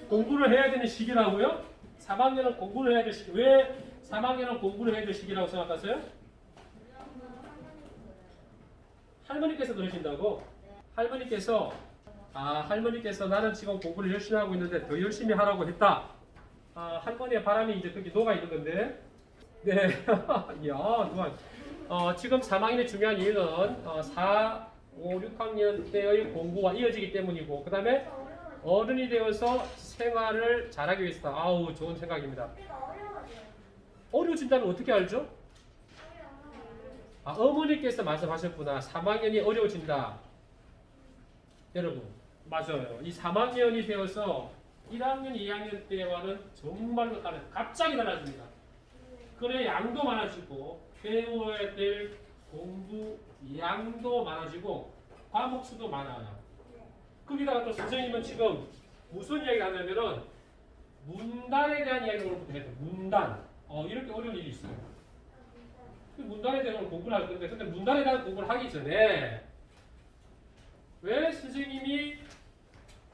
공부를 해야 되는 시기라고요? 3학년은 공부를 해야 될 시기. 왜 3학년은 공부를 해야 될 시기라고 생각하세요? 할머니께서 그러신다고? 할머니께서 나는 지금 공부를 열심히 하고 있는데 더 열심히 하라고 했다. 할머니의 바람이 이제 그렇게 녹아 있는 건데. 네. 이야, 좋아. 지금 3학년의 중요한 이유는 4, 5, 6학년 때의 공부와 이어지기 때문이고, 그 다음에 어른이 되어서 생활을 잘하기 위해서다. 아우, 좋은 생각입니다. 어려워진다는 어떻게 알죠? 어머니께서 말씀하셨구나. 3학년이 어려워진다. 여러분, 맞아요. 이 3학년이 되어서 1학년, 2학년 때와는 정말로 다른, 갑자기 달라집니다. 그래, 양도 많아지고, 배워야 될 공부 양도 많아지고, 과목 수도 많아요. 거기다가 또 선생님은 지금 무슨 이야기 하냐면은, 문단에 대한 이야기를 오늘 해요. 문단. 이렇게 어려운 일이 있어요. 문단에 대한 공부를 할 건데, 근데 문단에 대한 공부를 하기 전에, 왜 선생님이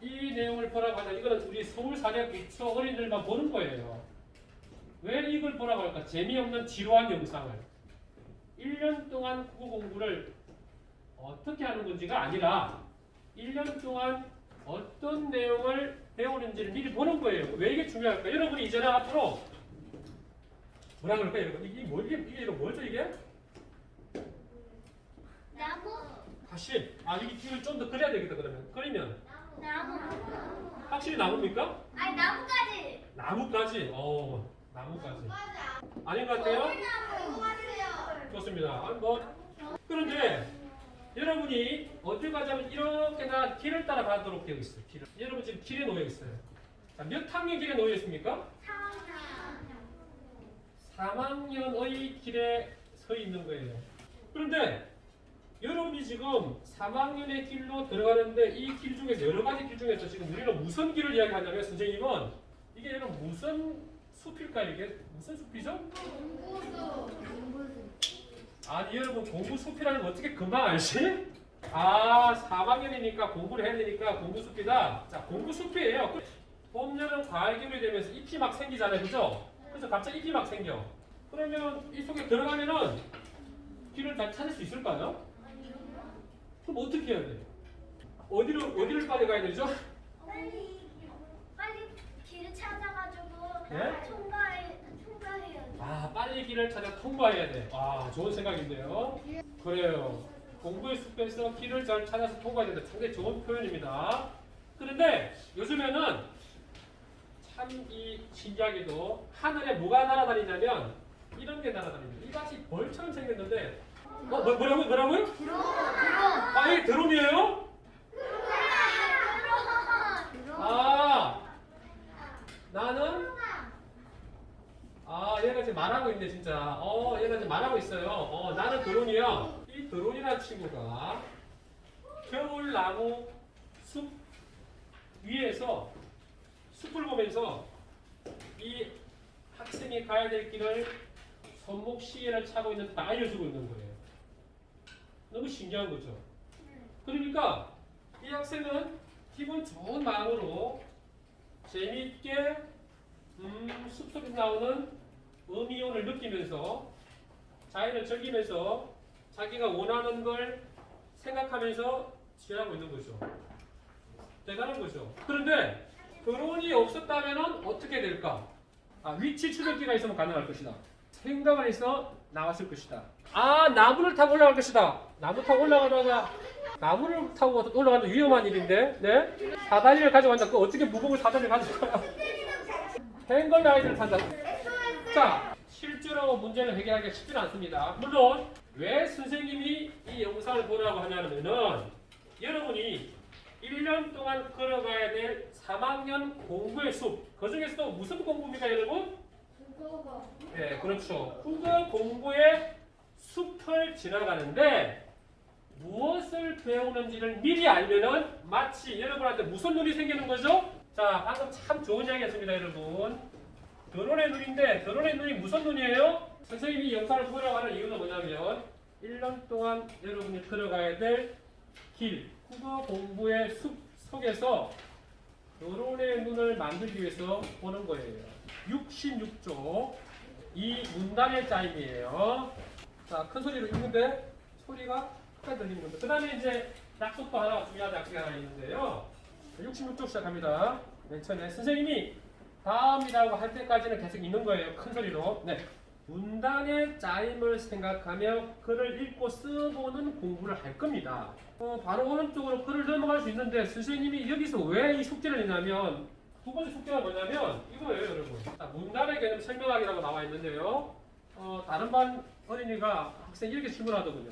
이 내용을 보라고 하냐? 이거는 우리 서울사립기초 어린이들만 보는 거예요. 왜 이걸 보라고 할까? 재미없는 지루한 영상을. 1년 동안 국어 공부를 어떻게 하는 건지가 아니라 1년 동안 어떤 내용을 배우는지를 미리 보는 거예요. 왜 이게 중요할까? 여러분이 이제는 앞으로 뭐라 그럴까요? 여러분? 이게 뭐죠 이게? 나무. 다시. 이게 뒤를 좀 더 그려야 되겠다 그러면. 그리면 나무. 확실히 나무입니까? 아니 나무까지. 나무까지. 나무까지. 아닌 것 같아요? 나무. 좋습니다. 그런데 여러분이 어디 가자면 이렇게 다 길을 따라 가도록 되어 있어요. 길을. 여러분 지금 길에 놓여 있어요. 자, 몇 학년 길에 놓여 있습니까? 3학년의 길에 서 있는 거예요. 그런데 여러분이 지금 3학년의 길로 들어가는데 이 길 중에서 여러 가지 길 중에서 지금 우리는 무슨 길을 이야기하냐면 선생님은 이게 여러분 무슨 숲일까요? 이게 무슨 숲이죠? 아니 여러분 공부 숲이라는 거 어떻게 금방 알지? 3학년이니까 공부를 해야 되니까 공부 숲이다. 자, 공부 숲이에요. 봄, 여름, 가을, 겨울이 되면서 잎이 막 생기잖아요. 그죠? 그래서 갑자기 잎이 막 생겨. 그러면 이 속에 들어가면은 길을 다 찾을 수 있을까요? 그럼 어떻게 해야 돼요? 어디를 빨리 가야 되죠? 빨리 길을 찾아가지고 네? 통과해야지. 빨리 길을 찾아 통과해야 돼. 좋은 생각인데요. 그래요. 공부의 숲에서 길을 잘 찾아서 통과해야 된다. 상당히 좋은 표현입니다. 그런데 요즘에는 참 이 신기하게도 하늘에 뭐가 날아다니냐면 이런 게 날아다닙니다. 이같이 벌처럼 생겼는데 뭐라고요? 이게 드론이에요? 나는 얘가 지금 말하고 있네 진짜. 얘가 지금 말하고 있어요. 나는 드론이야. 이 드론이라는 친구가 겨울나무 숲 위에서 숲을 보면서 이 학생이 가야 될 길을 손목 시계를 차고 있는 다 알려주고 있는 거예요. 너무 신기한 거죠. 그러니까 이 학생은 기분 좋은 마음으로 재미있게 숲속에서 나오는 음이온을 느끼면서 자연을 즐기면서 자기가 원하는 걸 생각하면서 지나고 있는 거죠. 대단한 거죠. 그런데 드론이 없었다면 어떻게 될까? 위치 추적기가 있으면 가능할 것이다. 생각을 해서 나왔을 것이다. 나무를 타고 올라갈 것이다. 나무 타고 올라가다가 나무를 타고 올라가는 위험한 일인데, 네? 사다리를 가져간다. 그 어떻게 무거운 사다리를 가져가요? 행걸라이드를 탄다. 자, 실제로 문제를 해결하기가 쉽지는 않습니다. 물론 왜 선생님이 이 영상을 보라고 하냐면은 여러분이 1년 동안 걸어가야 될 3학년 공부의 숲. 그 중에서도 무슨 공부입니까, 여러분? 국어. 네, 그렇죠. 국어 공부의 숲을 지나가는데 무엇을 배우는지를 미리 알면은 마치 여러분한테 무슨 눈이 생기는 거죠? 자, 방금 참 좋은 이야기였습니다, 여러분. 드론의 눈인데 드론의 눈이 무슨 눈이에요? 선생님이 이 영상을 보라고 하는 이유는 뭐냐면 1년 동안 여러분이 걸어가야 될 길, 국어 공부의 숲 속에서 결혼의 눈을 만들기 위해서 보는 거예요. 66쪽 이 문단의 짜임이에요. 자, 큰 소리로 읽는데 소리가 크게 들리는 겁니다. 그 다음에 이제 약속도 하나, 중요한 약속이 하나 있는데요. 66쪽 시작합니다. 맨 처음에 선생님이 다음이라고 할 때까지는 계속 읽는 거예요. 큰 소리로. 네. 문단의 짜임을 생각하며 글을 읽고 써보는 공부를 할 겁니다. 바로 오른쪽으로 글을 넘어갈 수 있는데 선생님이 여기서 왜 이 숙제를 했냐면 두 번째 숙제가 뭐냐면 이거예요, 여러분. 자, 문단의 개념 설명하기라고 나와 있는데요. 다른 반 어린이가 학생이 이렇게 질문하더군요.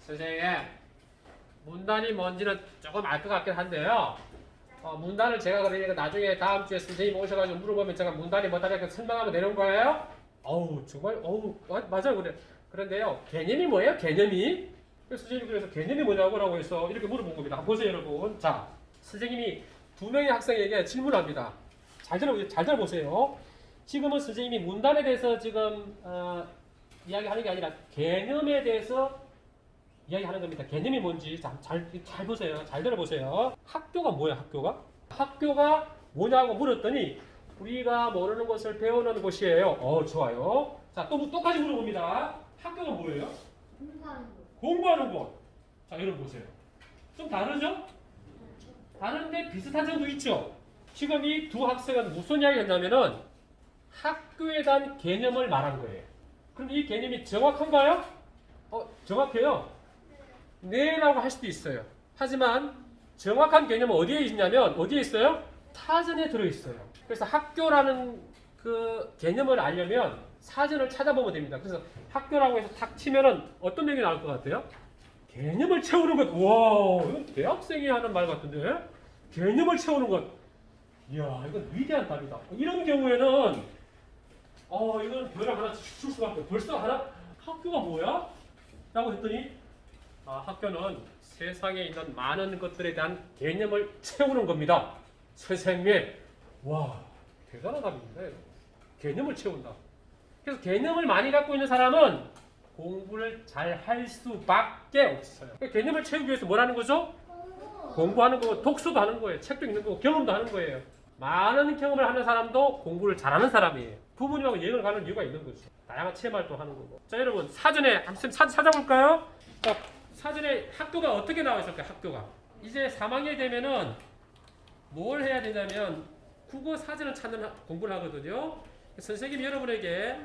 선생님, 문단이 뭔지는 조금 알 것 같긴 한데요. 문단을 제가 그러니까 나중에 다음 주에 선생님 오셔가지고 물어보면 제가 문단이 뭐다 이렇게 설명하면 되는 거예요? 정말 맞아요, 그래. 그런데요, 개념이 뭐예요? 개념이? 선생님이 그래서 개념이 뭐냐고 해서 이렇게 물어본 겁니다. 한번 보세요, 여러분. 자, 선생님이 두 명의 학생에게 질문합니다. 잘 들어보세요. 지금은 선생님이 문단에 대해서 지금 이야기하는 게 아니라 개념에 대해서 이야기하는 겁니다. 개념이 뭔지 잘 보세요. 잘 들어보세요. 학교가 뭐야, 학교가? 학교가 뭐냐고 물었더니 우리가 모르는 것을 배우는 곳이에요. 좋아요. 자, 또 똑같이 물어봅니다. 학교가 뭐예요? 공부하는 거. 공부하는 곳. 자, 여러분 보세요. 좀 다르죠? 다른데 비슷한 점도 있죠? 지금 이 두 학생은 무슨 이야기 했냐면은 학교에 대한 개념을 말한 거예요. 그럼 이 개념이 정확한가요? 정확해요. 네 라고 할 수도 있어요. 하지만 정확한 개념은 어디에 있냐면 어디에 있어요? 사전에 들어있어요. 그래서 학교라는 그 개념을 알려면 사전을 찾아보면 됩니다. 그래서 학교라고 해서 탁 치면은 어떤 얘기 나올 것 같아요? 개념을 채우는 것. 와, 이건 대학생이 하는 말 같은데? 개념을 채우는 것. 이야, 이건 위대한 답이다. 이런 경우에는 이건 별을 하나 줄 수밖에 없고 벌써 하나 학교가 뭐야? 라고 했더니 학교는 세상에 있는 많은 것들에 대한 개념을 채우는 겁니다. 선생님, 와, 대단한 답입니다. 개념을 채운다. 그래서 개념을 많이 갖고 있는 사람은 공부를 잘 할 수밖에 없어요. 개념을 채우기 위해서 뭘 하는 거죠? 공부하는 거고, 독서도 하는 거예요. 책도 읽는 거고, 경험도 하는 거예요. 많은 경험을 하는 사람도 공부를 잘하는 사람이에요. 부모님하고 여행을 가는 이유가 있는 거죠. 다양한 체험 활동을 하는 거고. 자, 여러분, 사전에 한번 찾아볼까요? 자, 사전에 학교가 어떻게 나와 있을까요? 학교가. 이제 3학년이 되면은 뭘 해야 되냐면 국어 사전을 찾는 공부를 하거든요. 선생님이 여러분에게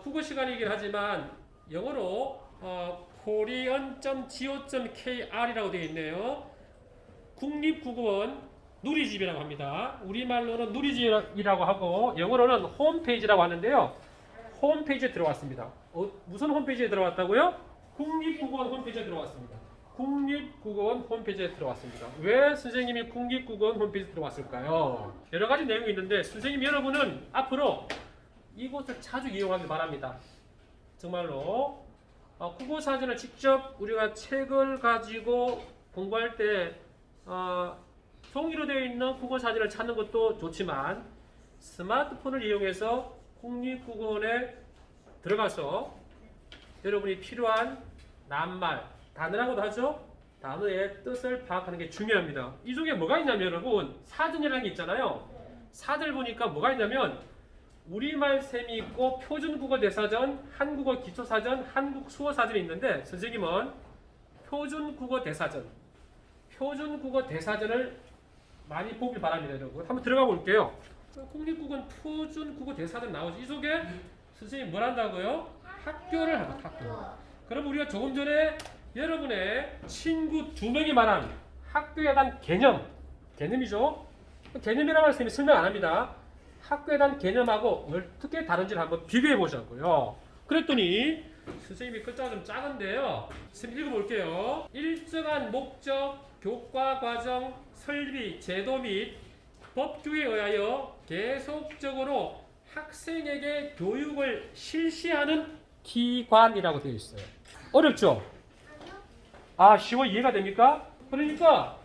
국어 시간이긴 하지만 영어로 korean.go.kr이라고 되어 있네요. 국립국어원 누리집이라고 합니다. 우리말로는 누리집이라고 하고 영어로는 홈페이지라고 하는데요. 홈페이지에 들어왔습니다. 무슨 홈페이지에 들어왔다고요? 국립국어원 홈페이지에 들어왔습니다. 국립국어원 홈페이지에 들어왔습니다. 왜 선생님이 국립국어원 홈페이지에 들어왔을까요? 여러 가지 내용이 있는데 선생님 여러분은 앞으로 이곳을 자주 이용하길 바랍니다. 정말로 국어 사전을 직접 우리가 책을 가지고 공부할 때 종이로 되어 있는 국어 사전을 찾는 것도 좋지만 스마트폰을 이용해서 국립국어원에 들어가서 여러분이 필요한 낱말, 단어라고도 하죠? 단어의 뜻을 파악하는 게 중요합니다. 이 중에 뭐가 있냐면 여러분 사전이라는 게 있잖아요. 사전을 보니까 뭐가 있냐면 우리말 셈이 있고 표준국어 대사전, 한국어 기초사전, 한국 수어사전이 있는데 선생님은 표준국어 대사전을 많이 보길 바랍니다. 여러분 한번 들어가 볼게요. 국립국어는 표준국어 대사전 나오죠. 이 속에 선생님이 뭘 한다고요? 학교를 하고 학교. 그럼 우리가 조금 전에 여러분의 친구 2명이 말한 학교에 대한 개념이죠. 개념이라고 할 때 설명 안 합니다. 학교에 대한 개념하고 어떻게 다른지를 한번 비교해 보자고요. 그랬더니 선생님이 글자가 좀 작은데요. 선생님 읽어볼게요. 일정한 목적, 교과 과정, 설비, 제도 및 법규에 의하여 계속적으로 학생에게 교육을 실시하는 기관이라고 되어 있어요. 어렵죠? 쉬워 이해가 됩니까? 그러니까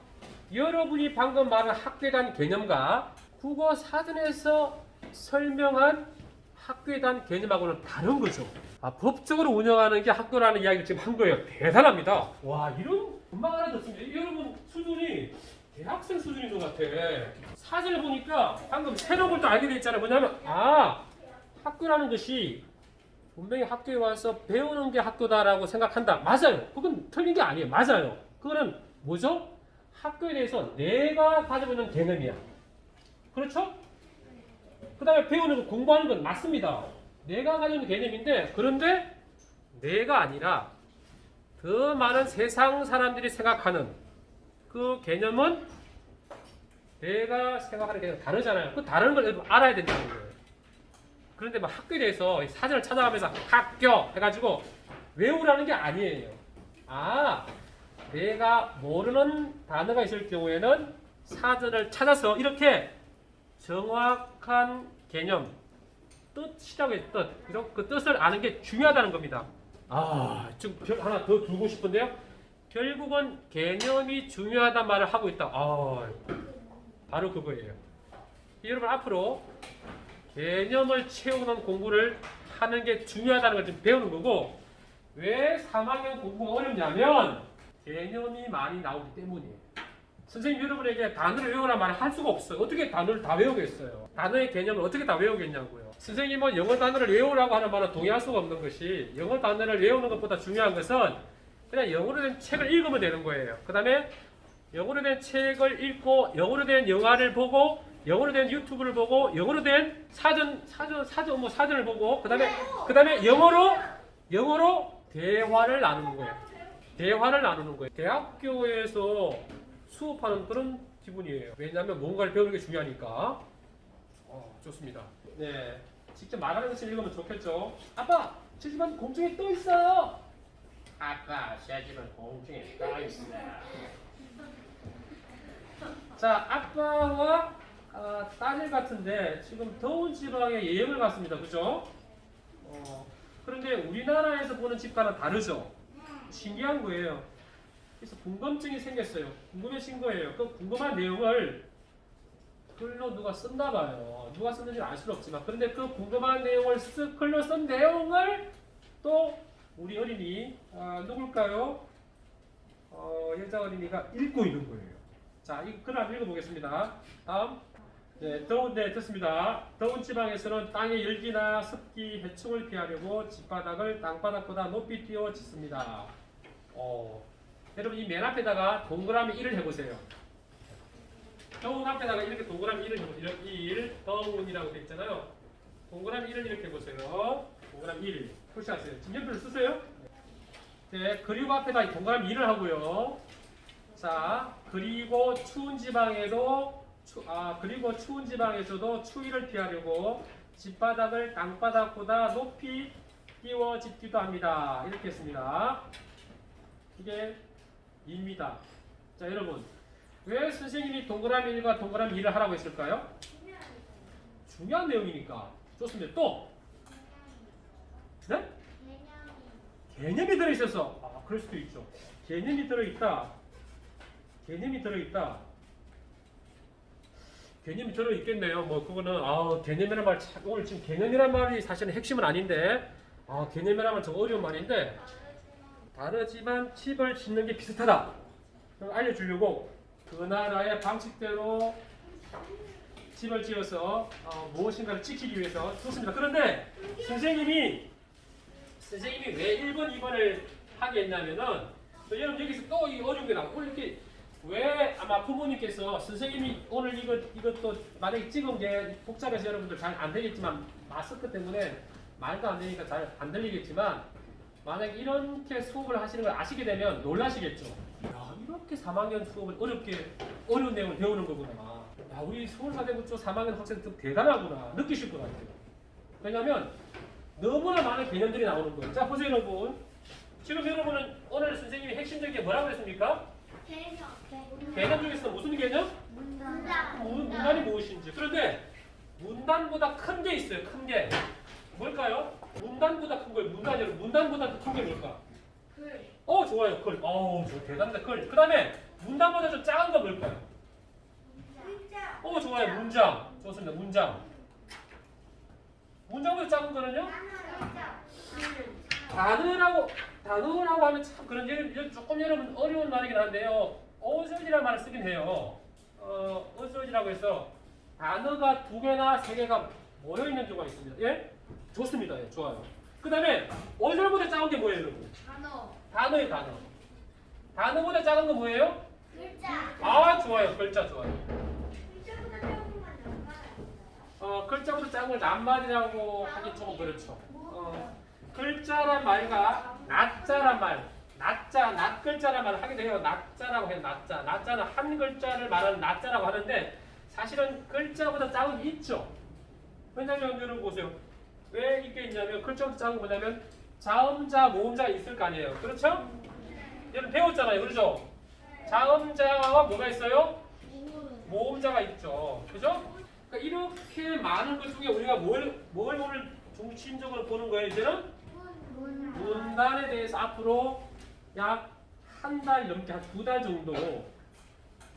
여러분이 방금 말한 학교에 대한 개념과 국어 사전에서 설명한 학교에 대한 개념하고는 다른 거죠. 법적으로 운영하는 게 학교라는 이야기를 지금 한 거예요. 대단합니다. 와, 이런 금방 알아듣습니다. 여러분 수준이 대학생 수준인 것 같아. 사진을 보니까 방금 새로운 걸 또 알게 됐잖아. 뭐냐면 학교라는 것이 분명히 학교에 와서 배우는 게 학교다라고 생각한다. 맞아요. 그건 틀린 게 아니에요. 맞아요. 그거는 뭐죠? 학교에 대해서 내가 가지고 있는 개념이야. 그렇죠? 그 다음에 배우는 거, 공부하는 건 맞습니다. 내가 가지고 있는 개념인데, 그런데 내가 아니라 더 많은 세상 사람들이 생각하는 그 개념은 내가 생각하는 개념 다르잖아요. 그 다른 걸 여러분 알아야 된다는 거예요. 그런데 막 학교에 대해서 사전을 찾아가면서 학교 해가지고 외우라는 게 아니에요. 내가 모르는 단어가 있을 경우에는 사전을 찾아서 이렇게 정확한 개념, 뜻이라고 해서 뜻, 그죠? 그 뜻을 아는 게 중요하다는 겁니다. 지금 별 하나 더 두고 싶은데요. 결국은 개념이 중요하단 말을 하고 있다. 바로 그거예요. 여러분 앞으로 개념을 채우는 공부를 하는 게 중요하다는 걸 좀 배우는 거고, 왜 3학년 공부가 어렵냐면 개념이 많이 나오기 때문이에요. 선생님 여러분에게 단어를 외우라 말을 할 수가 없어요. 어떻게 단어를 다 외우겠어요? 단어의 개념을 어떻게 다 외우겠냐고요. 선생님은 영어 단어를 외우라고 하는 말은 동의할 수가 없는 것이, 영어 단어를 외우는 것보다 중요한 것은 그냥 영어로 된 책을 읽으면 되는 거예요. 그 다음에 영어로 된 책을 읽고, 영어로 된 영화를 보고, 영어로 된 유튜브를 보고, 영어로 된 사전을 보고, 그 다음에 영어로 대화를 나누는 거예요. 대화를 나누는 거예요. 대학교에서 수업하는 그런 기분이에요. 왜냐하면 뭔가를 배우는 게 중요하니까. 좋습니다. 네, 직접 말하는 것을 읽으면 좋겠죠. 아빠, 제 집안 공중에 떠 있어요. 아빠, 제 집은 공중에 떠 있어요. 자, 아빠와 딸 같은데 지금 더운 지방에 여행을 갔습니다. 그죠? 그런데 우리나라에서 보는 집과는 다르죠? 신기한 거예요. 그래서 궁금증이 생겼어요. 궁금해진 거예요. 그 궁금한 내용을 글로 누가 썼나 봐요. 누가 썼는지 알 수는 없지만, 그런데 그 궁금한 내용을 글로 쓴 내용을 또 우리 어린이 누굴까요? 여자 어린이가 읽고 있는 거예요. 자, 이 글 한번 읽어보겠습니다. 다음. 네, 듣습니다. 더운 지방에서는 땅의 열기나 습기, 해충을 피하려고 집바닥을 땅바닥보다 높이 띄워 짓습니다. 여러분 이 맨 앞에다가 동그라미 1을 해보세요. 더운 앞에다가 이렇게 동그라미 1을 해보세요. 이렇게 1, 더운이라고 되어 있잖아요. 동그라미 1을 이렇게 해보세요. 동그라미 1. 표시하세요. 지금 연필을 쓰세요. 네, 그리고 앞에다 동그라미 1을 하고요. 자, 그리고 추운 지방에서도 추위를 피하려고 집바닥을 땅바닥보다 높이 띄워 짓기도 합니다. 이렇게 했습니다. 이게 2입니다. 자, 여러분, 왜 선생님이 동그라미 1과 동그라미 2를 하라고 했을까요? 중요한 내용이니까. 좋습니다. 또? 네? 개념이 들어있어서. 그럴 수도 있죠. 개념이 들어있다. 개념이 들어있겠네요. 뭐 그거는 개념이란 말, 오늘 지금 개념이란 말이 사실은 핵심은 아닌데, 개념이란 말 좀 어려운 말인데, 다르지만 집을 짓는 게 비슷하다. 알려주려고 그 나라의 방식대로 집을 지어서 무엇인가를 지키기 위해서 좋습니다. 그런데 선생님이 왜 1번, 2번을 하게 했냐면은, 여러분 여기서 또 이 어려운 게 나오고, 이렇게 왜 아마 부모님께서 선생님이 오늘 이것도 만약에 찍은 게 복잡해서 여러분들 잘 안 되겠지만, 마스크 때문에 말도 안 되니까 잘 안 들리겠지만, 만약에 이렇게 수업을 하시는 걸 아시게 되면 놀라시겠죠. 야, 이렇게 3학년 수업을 어려운 내용을 배우는 거구나. 야, 우리 서울사대구초 3학년 학생들 대단하구나. 느끼실 것 같아요. 왜냐하면 너무나 많은 개념들이 나오는 거예요. 자, 보세요 여러분. 지금 여러분은 오늘 선생님이 핵심적인 게 뭐라고 했습니까? 개념 중에서 무슨 개념? 문단이 무엇인지. 그런데 문단보다 큰 게 있어요. 큰 게. 뭘까요? 문단보다 큰 거예요. 문단보다 더 큰 게 뭘까? 글. 좋아요. 글. 저 대단하다. 글. 그 다음에 문단보다 좀 작은 거 뭘까요? 문장. 좋아요. 문장. 좋습니다. 문장. 문장보다 작은 거는요? 단어라고 하면 참 그런 조금 여러분 어려운 말이긴 한데요. 어절이라는 말을 쓰긴 해요. 어쩌지라고 해서 단어가 2개나 3개가 모여있는 경우가 있습니다. 예? 좋습니다. 예, 좋아요. 그 다음에 얼굴보다 작은 게 뭐예요, 여러분? 단어. 단어예요, 단어. 단어보다 작은 건 뭐예요? 글자. 아, 좋아요. 글자 좋아요. 글자보다 작은 건 안 글자보다 작은 걸 낱말이라고 하긴 조금 그렇죠. 글자란 말과 낮자란 말, 낮글자란 말을 하기도 해요. 낮자라고 해요. 낮자는 한 글자를 말하는 낮자라고 하는데 사실은 글자보다 작은 게 있죠. 왜냐면 여러분 보세요. 왜 이게 있냐면 글자보다 작은 게 뭐냐면 자음자, 모음자가 있을 거 아니에요. 그렇죠? 여러분 배웠잖아요. 그렇죠? 자음자와 뭐가 있어요? 모음자가 있죠. 그죠? 그러니까 이렇게 많은 것 중에 우리가 뭘 오늘 중심적으로 보는 거예요. 이제는 문단에 대해서 앞으로 약 한 달 넘게 한 2달 정도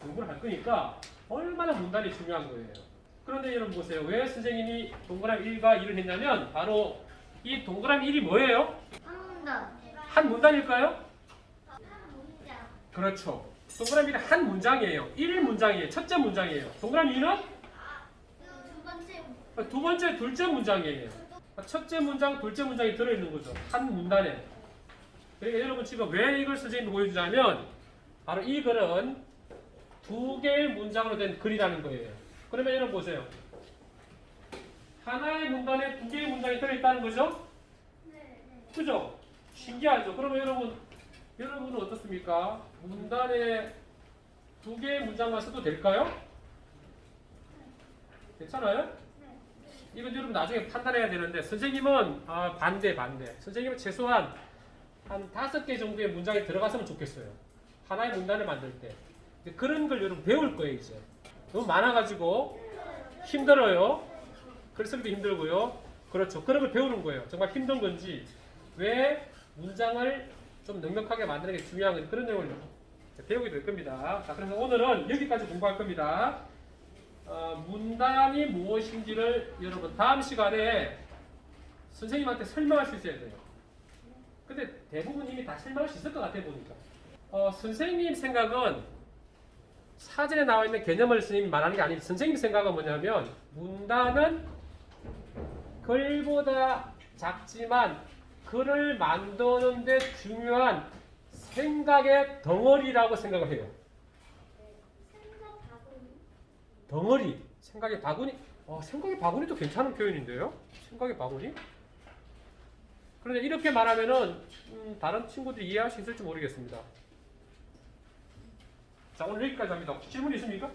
공부를 할 거니까 얼마나 문단이 중요한 거예요. 그런데 여러분 보세요. 왜 선생님이 동그라미 1과 2를 했냐면 바로 이 동그라미 1이 뭐예요? 한문단. 한 문단일까요? 한문장. 그렇죠. 동그라미 1은 한 문장이에요. 1문장이에요. 첫째 문장이에요. 동그라미 2는 두 번째. 두 번째, 둘째 문장이에요. 첫째 문장, 둘째 문장이 들어있는 거죠. 한 문단에. 그러니까 여러분 지금 왜 이걸 선생님이 보여주냐면 바로 이 글은 2개의 문장으로 된 글이라는 거예요. 그러면 여러분 보세요. 하나의 문단에 2개의 문장이 들어있다는 거죠? 네. 그죠? 신기하죠? 그러면 여러분은 어떻습니까? 문단에 2개의 문장만 써도 될까요? 괜찮아요? 이건 여러분 나중에 판단해야 되는데 선생님은 반대. 선생님은 최소한 한 5개 정도의 문장이 들어갔으면 좋겠어요. 하나의 문단을 만들 때. 이제 그런 걸 여러분 배울 거예요. 이제 너무 많아가지고 힘들어요. 글 쓰기도 힘들고요. 그렇죠. 그런 걸 배우는 거예요. 정말 힘든 건지 왜 문장을 좀 넉넉하게 만드는 게 중요한 건지 그런 내용을 배우게 될 겁니다. 자, 그래서 오늘은 여기까지 공부할 겁니다. 문단이 무엇인지를 여러분 다음 시간에 선생님한테 설명할 수 있어야 돼요. 근데 대부분 이미 다 설명할 수 있을 것 같아 보니까. 선생님 생각은 사전에 나와 있는 개념을 선생님이 말하는 게 아니고 선생님 생각은 뭐냐면 문단은 글보다 작지만 글을 만드는 데 중요한 생각의 덩어리라고 생각을 해요. 덩어리, 생각의 바구니. 생각의 바구니도 괜찮은 표현인데요. 생각의 바구니. 그런데 이렇게 말하면은 다른 친구들이 이해할 수 있을지 모르겠습니다. 자, 오늘 여기까지 합니다. 혹시 질문 있습니까?